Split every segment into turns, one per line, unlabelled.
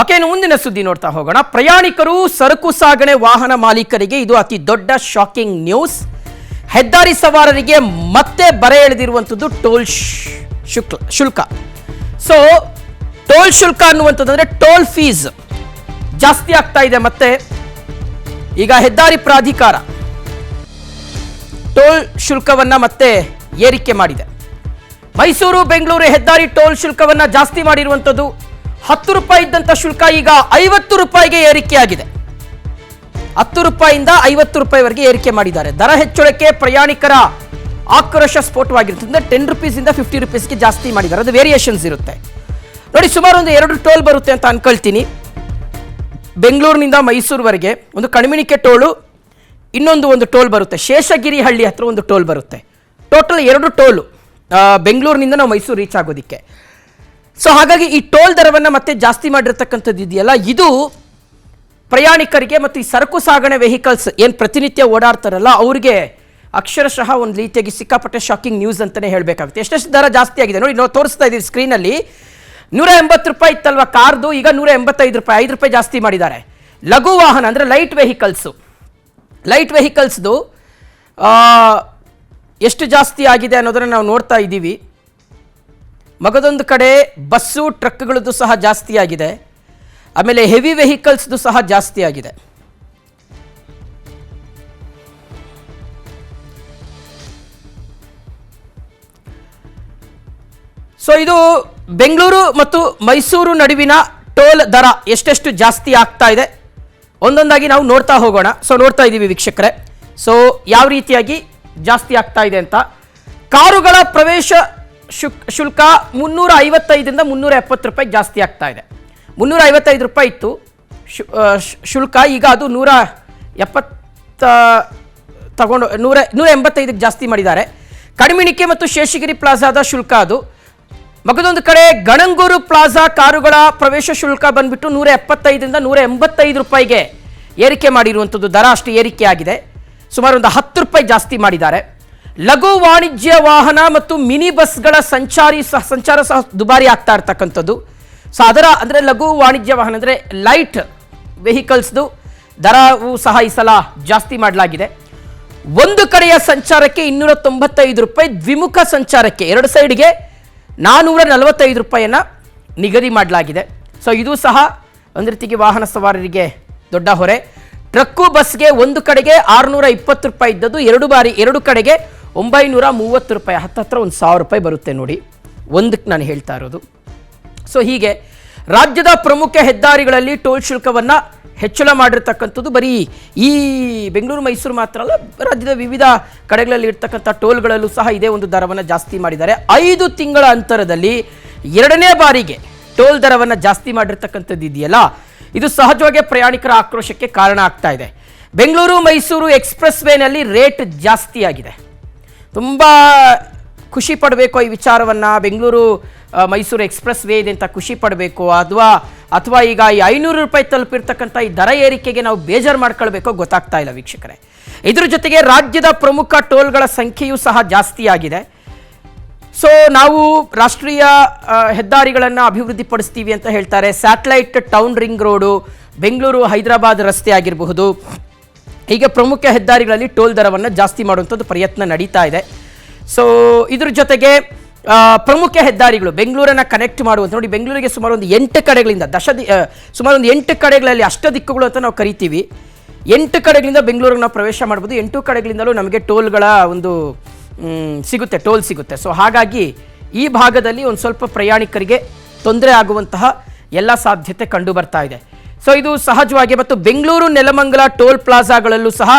Okay, ಮುಂದಿನ ಸುದ್ದಿ ನೋಡ್ತಾ ಹೋಗೋಣ. ಪ್ರಯಾಣಿಕರು ಸರಕು ಸಾಗಣೆ ವಾಹನ ಮಾಲೀಕರಿಗೆ ಇದು ಅತಿ ದೊಡ್ಡ ಶಾಕಿಂಗ್ ನ್ಯೂಸ್. ಹೆದ್ದಾರಿ ಸವಾರರಿಗೆ ಮತ್ತೆ ಬರೆ ಎಳೆದಿರುವಂಥದ್ದು ಟೋಲ್ ಶುಲ್ಕ. ಸೊ ಟೋಲ್ ಶುಲ್ಕ ಅನ್ನುವಂಥದ್ದು ಟೋಲ್ ಫೀಸ್ ಜಾಸ್ತಿ ಆಗ್ತಾ ಇದೆ. ಮತ್ತೆ ಈಗ ಹೆದ್ದಾರಿ ಪ್ರಾಧಿಕಾರ ಟೋಲ್ ಶುಲ್ಕವನ್ನ ಮತ್ತೆ ಏರಿಕೆ ಮಾಡಿದೆ. ಮೈಸೂರು ಬೆಂಗಳೂರು ಹೆದ್ದಾರಿ ಟೋಲ್ ಶುಲ್ಕವನ್ನ ಜಾಸ್ತಿ ಮಾಡಿರುವಂಥದ್ದು. 10 ರೂಪಾಯಿ ಇದ್ದಂಥ ಶುಲ್ಕ ಈಗ 50 ರೂಪಾಯಿಗೆ ಏರಿಕೆಯಾಗಿದೆ. 10 ರೂಪಾಯಿಯಿಂದ 50 ರೂಪಾಯಿವರೆಗೆ ಏರಿಕೆ ಮಾಡಿದ್ದಾರೆ. ದರ ಹೆಚ್ಚಳಕ್ಕೆ ಪ್ರಯಾಣಿಕರ ಆಕ್ರೋಶ ಸ್ಫೋಟವಾಗಿರುತ್ತೆ. 10 ರೂಪೀಸಿಂದ 50 ರೂಪೀಸ್ಗೆ ಜಾಸ್ತಿ ಮಾಡಿದ್ದಾರೆ. ಅದು ವೇರಿಯೇಷನ್ಸ್ ಇರುತ್ತೆ ನೋಡಿ. ಸುಮಾರು ಒಂದು 2 ಟೋಲ್ ಬರುತ್ತೆ ಅಂತ ಅನ್ಕೊಳ್ತೀನಿ. ಬೆಂಗಳೂರಿನಿಂದ ಮೈಸೂರುವರೆಗೆ ಒಂದು ಕಣಿಮಿಣಿಕೆ ಟೋಲು, ಇನ್ನೊಂದು ಟೋಲ್ ಬರುತ್ತೆ. ಶೇಷಗಿರಿ ಹಳ್ಳಿ ಹತ್ರ ಒಂದು ಟೋಲ್ ಬರುತ್ತೆ. ಟೋಟಲ್ 2 ಟೋಲು ಬೆಂಗಳೂರಿನಿಂದ ನಾವು ಮೈಸೂರು ರೀಚ್ ಆಗೋದಕ್ಕೆ. ಸೊ ಹಾಗಾಗಿ ಈ ಟೋಲ್ ದರವನ್ನು ಮತ್ತೆ ಜಾಸ್ತಿ ಮಾಡಿರ್ತಕ್ಕಂಥದ್ದು ಇದೆಯಲ್ಲ, ಇದು ಪ್ರಯಾಣಿಕರಿಗೆ ಮತ್ತು ಈ ಸರಕು ಸಾಗಣೆ ವೆಹಿಕಲ್ಸ್ ಏನು ಪ್ರತಿನಿತ್ಯ ಓಡಾಡ್ತಾರಲ್ಲ ಅವರಿಗೆ ಅಕ್ಷರಶಃ ಒಂದು ರೀತಿಯಾಗಿ ಸಿಕ್ಕಾಪಟ್ಟೆ ಶಾಕಿಂಗ್ ನ್ಯೂಸ್ ಅಂತಲೇ ಹೇಳಬೇಕಾಗುತ್ತೆ. ಎಷ್ಟೆಷ್ಟು ದರ ಜಾಸ್ತಿ ಆಗಿದೆ ನೋಡಿ. ನಾವು ತೋರಿಸ್ತಾ ಇದ್ದೀವಿ ಸ್ಕ್ರೀನಲ್ಲಿ. 180 ರೂಪಾಯಿ ಇತ್ತಲ್ವ ಕಾರ್ದು, ಈಗ 185 ರೂಪಾಯಿ, 5 ರೂಪಾಯಿ ಜಾಸ್ತಿ ಮಾಡಿದ್ದಾರೆ. ಲಘು ವಾಹನ ಅಂದರೆ ಲೈಟ್ ವೆಹಿಕಲ್ಸ್ದು ಎಷ್ಟು ಜಾಸ್ತಿ ಆಗಿದೆ ಅನ್ನೋದನ್ನು ನಾವು ನೋಡ್ತಾ ಇದ್ದೀವಿ. ಮಗದೊಂದು ಕಡೆ ಬಸ್ಸು ಟ್ರಕ್ಗಳದ್ದು ಸಹ ಜಾಸ್ತಿ ಆಗಿದೆ. ಆಮೇಲೆ ಹೆವಿ ವೆಹಿಕಲ್ಸ್ದು ಸಹ ಜಾಸ್ತಿ ಆಗಿದೆ. ಸೊ ಇದು ಬೆಂಗಳೂರು ಮತ್ತು ಮೈಸೂರು ನಡುವಿನ ಟೋಲ್ ದರ ಎಷ್ಟೆಷ್ಟು ಜಾಸ್ತಿ ಆಗ್ತಾ ಇದೆ ಒಂದೊಂದಾಗಿ ನಾವು ನೋಡ್ತಾ ಹೋಗೋಣ. ಸೊ ನೋಡ್ತಾ ಇದ್ದೀವಿ ವೀಕ್ಷಕರೇ. ಸೊ ಯಾವ ರೀತಿಯಾಗಿ ಜಾಸ್ತಿ ಆಗ್ತಾ ಇದೆ ಅಂತ. ಕಾರುಗಳ ಪ್ರವೇಶ ಶುಲ್ಕ 355ರಿಂದ 370 ರೂಪಾಯಿ ಜಾಸ್ತಿ ಆಗ್ತಾ ಇದೆ. 355 ರೂಪಾಯಿ ಇತ್ತು ಶುಲ್ಕ, ಈಗ ಅದು 170 ತಗೊಂಡು 185ಕ್ಕೆ ಜಾಸ್ತಿ ಮಾಡಿದ್ದಾರೆ. ಕಣಿಮಿಣಿಕೆ ಮತ್ತು ಶೇಷಗಿರಿ ಪ್ಲಾಜಾದ ಶುಲ್ಕ ಅದು. ಮಗದೊಂದು ಕಡೆ ಗಣಂಗೂರು ಪ್ಲಾಜಾ ಕಾರುಗಳ ಪ್ರವೇಶ ಶುಲ್ಕ ಬಂದ್ಬಿಟ್ಟು 175ರಿಂದ 185 ರೂಪಾಯಿಗೆ ಏರಿಕೆ ಮಾಡಿರುವಂಥದ್ದು. ದರ ಅಷ್ಟು ಏರಿಕೆ ಆಗಿದೆ. ಸುಮಾರು ಒಂದು 10 ರೂಪಾಯಿ ಜಾಸ್ತಿ ಮಾಡಿದ್ದಾರೆ. ಲಘು ವಾಣಿಜ್ಯ ವಾಹನ ಮತ್ತು ಮಿನಿ ಬಸ್ಗಳ ಸಂಚಾರ ಸಹ ದುಬಾರಿ ಆಗ್ತಾ ಇರ್ತಕ್ಕಂಥದ್ದು. ಸೊ ಅದರ ಅಂದರೆ ಲಘು ವಾಣಿಜ್ಯ ವಾಹನ ಅಂದರೆ ಲೈಟ್ ವೆಹಿಕಲ್ಸ್ದು ದರವೂ ಸಹ ಈ ಸಲ ಜಾಸ್ತಿ ಮಾಡಲಾಗಿದೆ. ಒಂದು ಕಡೆಯ ಸಂಚಾರಕ್ಕೆ 295 ರೂಪಾಯಿ, ದ್ವಿಮುಖ ಸಂಚಾರಕ್ಕೆ 2 ಸೈಡ್ಗೆ 445 ರೂಪಾಯಿಯನ್ನು ನಿಗದಿ ಮಾಡಲಾಗಿದೆ. ಸೊ ಇದು ಸಹ ಒಂದು ರೀತಿಗೆ ವಾಹನ ಸವಾರರಿಗೆ ದೊಡ್ಡ ಹೊರೆ. ಟ್ರಕ್ಕು ಬಸ್ಗೆ ಒಂದು ಕಡೆಗೆ 620 ರೂಪಾಯಿ ಇದ್ದದ್ದು 2 ಕಡೆಗೆ 930 ರೂಪಾಯಿ, ಹತ್ತತ್ರ ಒಂದು 1000 ರೂಪಾಯಿ ಬರುತ್ತೆ ನೋಡಿ ಒಂದಕ್ಕೆ ನಾನು ಹೇಳ್ತಾ ಇರೋದು. ಸೊ ಹೀಗೆ ರಾಜ್ಯದ ಪ್ರಮುಖ ಹೆದ್ದಾರಿಗಳಲ್ಲಿ ಟೋಲ್ ಶುಲ್ಕವನ್ನು ಹೆಚ್ಚಳ ಮಾಡಿರ್ತಕ್ಕಂಥದ್ದು. ಬರೀ ಈ ಬೆಂಗಳೂರು ಮೈಸೂರು ಮಾತ್ರ ಅಲ್ಲ, ರಾಜ್ಯದ ವಿವಿಧ ಕಡೆಗಳಲ್ಲಿ ಇರ್ತಕ್ಕಂಥ ಟೋಲ್ಗಳಲ್ಲೂ ಸಹ ಇದೇ ಒಂದು ದರವನ್ನು ಜಾಸ್ತಿ ಮಾಡಿದ್ದಾರೆ. 5 ತಿಂಗಳ ಅಂತರದಲ್ಲಿ 2ನೇ ಬಾರಿಗೆ ಟೋಲ್ ದರವನ್ನು ಜಾಸ್ತಿ ಮಾಡಿರ್ತಕ್ಕಂಥದ್ದು ಇದೆಯಲ್ಲ, ಇದು ಸಹಜವಾಗಿ ಪ್ರಯಾಣಿಕರ ಆಕ್ರೋಶಕ್ಕೆ ಕಾರಣ ಆಗ್ತಾ ಇದೆ. ಬೆಂಗಳೂರು ಮೈಸೂರು ಎಕ್ಸ್ಪ್ರೆಸ್ ವೇನಲ್ಲಿ ರೇಟ್ ಜಾಸ್ತಿ ಆಗಿದೆ. ತುಂಬ ಖುಷಿ ಪಡಬೇಕು ಈ ವಿಚಾರವನ್ನು. ಬೆಂಗಳೂರು ಮೈಸೂರು ಎಕ್ಸ್ಪ್ರೆಸ್ ವೇ ಇದೆ ಅಂತ ಖುಷಿ ಪಡಬೇಕು, ಅಥವಾ ಈಗ ಈ 500 ರೂಪಾಯಿ ತಲುಪಿರ್ತಕ್ಕಂಥ ಈ ದರ ಏರಿಕೆಗೆ ನಾವು ಬೇಜಾರು ಮಾಡ್ಕೊಳ್ಬೇಕೋ ಗೊತ್ತಾಗ್ತಾ ಇಲ್ಲ ವೀಕ್ಷಕರೇ. ಇದ್ರ ಜೊತೆಗೆ ರಾಜ್ಯದ ಪ್ರಮುಖ ಟೋಲ್ಗಳ ಸಂಖ್ಯೆಯೂ ಸಹ ಜಾಸ್ತಿ ಆಗಿದೆ. ಸೊ ನಾವು ರಾಷ್ಟ್ರೀಯ ಹೆದ್ದಾರಿಗಳನ್ನು ಅಭಿವೃದ್ಧಿಪಡಿಸ್ತೀವಿ ಅಂತ ಹೇಳ್ತಾರೆ. Satellite town ring road, Bengaluru Hyderabad ರಸ್ತೆ ಆಗಿರಬಹುದು, ಹೀಗೆ ಪ್ರಮುಖ ಹೆದ್ದಾರಿಗಳಲ್ಲಿ ಟೋಲ್ ದರವನ್ನು ಜಾಸ್ತಿ ಮಾಡುವಂಥದ್ದು ಪ್ರಯತ್ನ ನಡೀತಾ ಇದೆ. ಸೊ ಇದ್ರ ಜೊತೆಗೆ ಪ್ರಮುಖ ಹೆದ್ದಾರಿಗಳು ಬೆಂಗಳೂರನ್ನು ಕನೆಕ್ಟ್ ಮಾಡುವಂಥ ನೋಡಿ, ಬೆಂಗಳೂರಿಗೆ ಸುಮಾರು ಒಂದು 8 ಕಡೆಗಳಿಂದ ಸುಮಾರು ಒಂದು 8 ಕಡೆಗಳಲ್ಲಿ ಅಷ್ಟದಿಕ್ಕುಗಳು ಅಂತ ನಾವು ಕರಿತೀವಿ. 8 ಕಡೆಗಳಿಂದ ಬೆಂಗಳೂರಿಗೆ ನಾವು ಪ್ರವೇಶ ಮಾಡ್ಬೋದು. 8 ಕಡೆಗಳಿಂದಲೂ ನಮಗೆ ಟೋಲ್ಗಳ ಒಂದು ಟೋಲ್ ಸಿಗುತ್ತೆ. ಸೊ ಹಾಗಾಗಿ ಈ ಭಾಗದಲ್ಲಿ ಒಂದು ಸ್ವಲ್ಪ ಪ್ರಯಾಣಿಕರಿಗೆ ತೊಂದರೆ ಆಗುವಂತಹ ಎಲ್ಲ ಸಾಧ್ಯತೆ ಕಂಡು ಬರ್ತಾ ಇದೆ. ಸೊ ಇದು ಸಹಜವಾಗಿ. ಮತ್ತು ಬೆಂಗಳೂರು ನೆಲಮಂಗಲ ಟೋಲ್ ಪ್ಲಾಜಾಗಳಲ್ಲೂ ಸಹ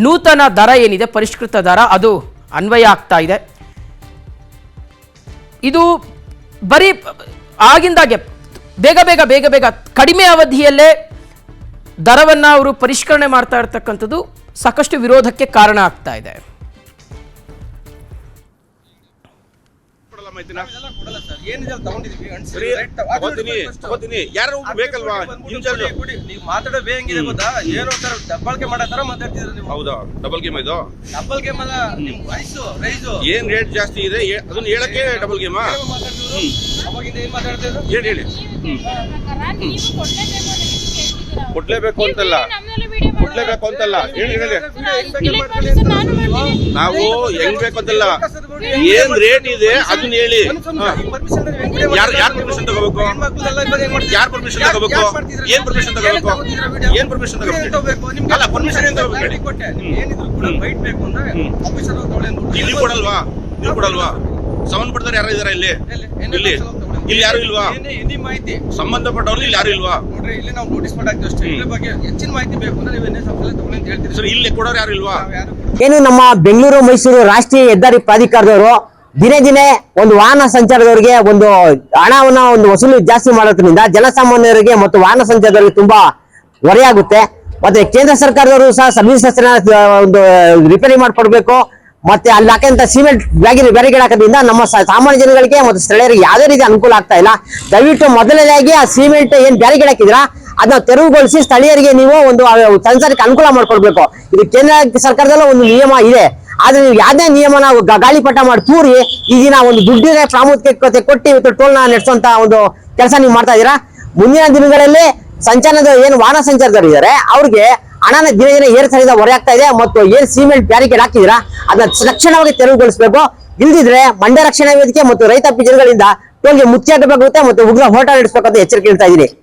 ನೂತನ ದರ ಏನಿದೆ, ಪರಿಷ್ಕೃತ ದರ, ಅದು ಅನ್ವಯ ಆಗ್ತಾ ಇದೆ. ಇದು ಬರೀ ಆಗಿಂದಾಗೆ ಬೇಗ ಕಡಿಮೆ ಅವಧಿಯಲ್ಲೇ ದರವನ್ನು ಅವರು ಪರಿಷ್ಕರಣೆ ಮಾಡ್ತಾ ಇರ್ತಕ್ಕಂಥದ್ದು ಸಾಕಷ್ಟು ವಿರೋಧಕ್ಕೆ ಕಾರಣ ಆಗ್ತಾ ಇದೆ.
ಏನ್ ರೇಟ್ ಜಾಸ್ತಿ ಇದೆ ಅದನ್ನ ಹೇಳಕ್ಕೆ ಡಬಲ್ ಗೇಮ್ ಹೇಳಿ ಕೊಡ್ಲೇಬೇಕು ಅಂತಲ್ಲ ಹೇಳಿ ನಾವು ಹೆಂಗ್ ಬೇಕಂತಲ್ಲ, ಏನ್ ರೇಟ್ ಇದೆ ಅದನ್ನ ಹೇಳಿ. ಯಾರ್ ಪರ್ಮಿಷನ್ ತಗೋಬೇಕು? ಯಾರ್ ಪರ್ಮಿಷನ್ ತಗೋಬೇಕು? ಏನ್ ಪರ್ಮಿಷನ್ ತಗೋಬೇಕು? ಏನ್ ಪರ್ಮಿಷನ್ ತಗೋಬೇಕು? ಅಲ್ಲ, ಪರ್ಮಿಷನ್ ಏನ್ ತಗೋಬೇಕು? ಇಲ್ಲಿ ಕೊಡಲ್ವಾ? ನೀವು ಕೊಡಲ್ವಾ? ಸಂಬಂಧಪಟ್ಟವ್ರು ಯಾರು ಇದಾರ ಇಲ್ಲಿ? ಇಲ್ಲಿ ಯಾರು ಇಲ್ವಾ? ಸಂಬಂಧಪಟ್ಟವ್ರು ಇಲ್ಲಿ ಯಾರು ಇಲ್ವಾ?
ಇಲ್ಲಿ ನಾವು ನೋಟಿಸ್ ಮಾಡಾಕ್ತೀವಿ ಅಷ್ಟೇ. ಇದ್ರ ಬಗ್ಗೆ ಹೆಚ್ಚಿನ ಮಾಹಿತಿ ಬೇಕು ಅಂದ್ರೆ ನೀವು ತಗೊಳ್ಳಿ ಅಂತ ಹೇಳ್ತೀರಿ
ಸರ್. ಇಲ್ಲಿ ಕೊಡೋರು ಯಾರು ಇಲ್ವಾ?
ಏನು ನಮ್ಮ ಬೆಂಗಳೂರು ಮೈಸೂರು ರಾಷ್ಟ್ರೀಯ ಹೆದ್ದಾರಿ ಪ್ರಾಧಿಕಾರದವರು ದಿನೇ ದಿನೇ ಒಂದು ವಾಹನ ಸಂಚಾರದವರಿಗೆ ಒಂದು ಹಣವನ್ನ ಒಂದು ವಸೂಲಿ ಜಾಸ್ತಿ ಮಾಡೋದ್ರಿಂದ ಜನಸಾಮಾನ್ಯರಿಗೆ ಮತ್ತು ವಾಹನ ಸಂಚಾರದವರಿಗೆ ತುಂಬಾ ಹೊರೆಯಾಗುತ್ತೆ. ಮತ್ತೆ ಕೇಂದ್ರ ಸರ್ಕಾರದವರು ಸಹ ಸರ್ವಿಸ್ ಒಂದು ರಿಪೇರಿ ಮಾಡ್ಕೊಡ್ಬೇಕು. ಮತ್ತೆ ಅಲ್ಲಿ ಹಾಕಂತ ಸಿಮೆಂಟ್ ಬ್ಯಾರಿಗೇಡ್ ಹಾಕೋದ್ರಿಂದ ನಮ್ಮ ಸಾಮಾನ್ಯ ಜನಗಳಿಗೆ ಮತ್ತು ಸ್ಥಳೀಯರಿಗೆ ಯಾವುದೇ ರೀತಿ ಅನುಕೂಲ ಆಗ್ತಾ ಇಲ್ಲ. ದಯವಿಟ್ಟು ಮೊದಲನೇದಾಗಿ ಆ ಸಿಮೆಂಟ್ ಏನ್ ಬ್ಯಾರಿಗೇಡ್ ಹಾಕಿದ್ರಾ ಅದನ್ನ ತೆರವುಗೊಳಿಸಿ ಸ್ಥಳೀಯರಿಗೆ ನೀವು ಒಂದು ಸಂಚಾರಕ್ಕೆ ಅನುಕೂಲ ಮಾಡ್ಕೊಡ್ಬೇಕು. ಇದು ಕೇಂದ್ರ ಸರ್ಕಾರದಲ್ಲ ಒಂದು ನಿಯಮ ಇದೆ. ಆದ್ರೆ ನೀವು ಯಾವ್ದೇ ನಿಯಮನ ಗಾಳಿಪಟ ಮಾಡಿ ತೂರಿ ಈ ದಿನ ಒಂದು ದುಡ್ಡಿನ ಪ್ರಾಮುಖ್ಯತೆ ಕೊಟ್ಟು ಇವತ್ತು ಟೋಲ್ ನ ನಡೆಸುವಂತ ಒಂದು ಕೆಲಸ ನೀವು ಮಾಡ್ತಾ ಇದೀರಾ. ಮುಂದಿನ ದಿನಗಳಲ್ಲಿ ಸಂಚಾರದ ಏನು ವಾಹನ ಸಂಚಾರದವರು ಇದ್ದಾರೆ ಅವ್ರಿಗೆ ಹಣನ ದಿನ ದಿನ ಏರ್ಸರಿದ ಹೊರೆ ಆಗ್ತಾ ಇದೆ. ಮತ್ತು ಏನ್ ಸಿಮೆಂಟ್ ಬ್ಯಾರಿಕೇಡ್ ಹಾಕಿದಿರಾ ಅದನ್ನ ತಕ್ಷಣವಾಗಿ ತೆರವುಗೊಳಿಸಬೇಕು. ಇಲ್ದಿದ್ರೆ ಮಂಡ್ಯ ರಕ್ಷಣಾ ವೇದಿಕೆ ಮತ್ತು ರೈತಾಪಿ ಜನಗಳಿಂದ ಟೋಲ್ಗೆ ಮುಚ್ಚಾಟವಾಗುತ್ತೆ ಮತ್ತು ಉಗ್ರ ಹೋರಾಟ ನಡೆಸಬೇಕಂತ ಎಚ್ಚರಿಕೆ ಹೇಳ್ತಾ ಇದ್ದೀನಿ.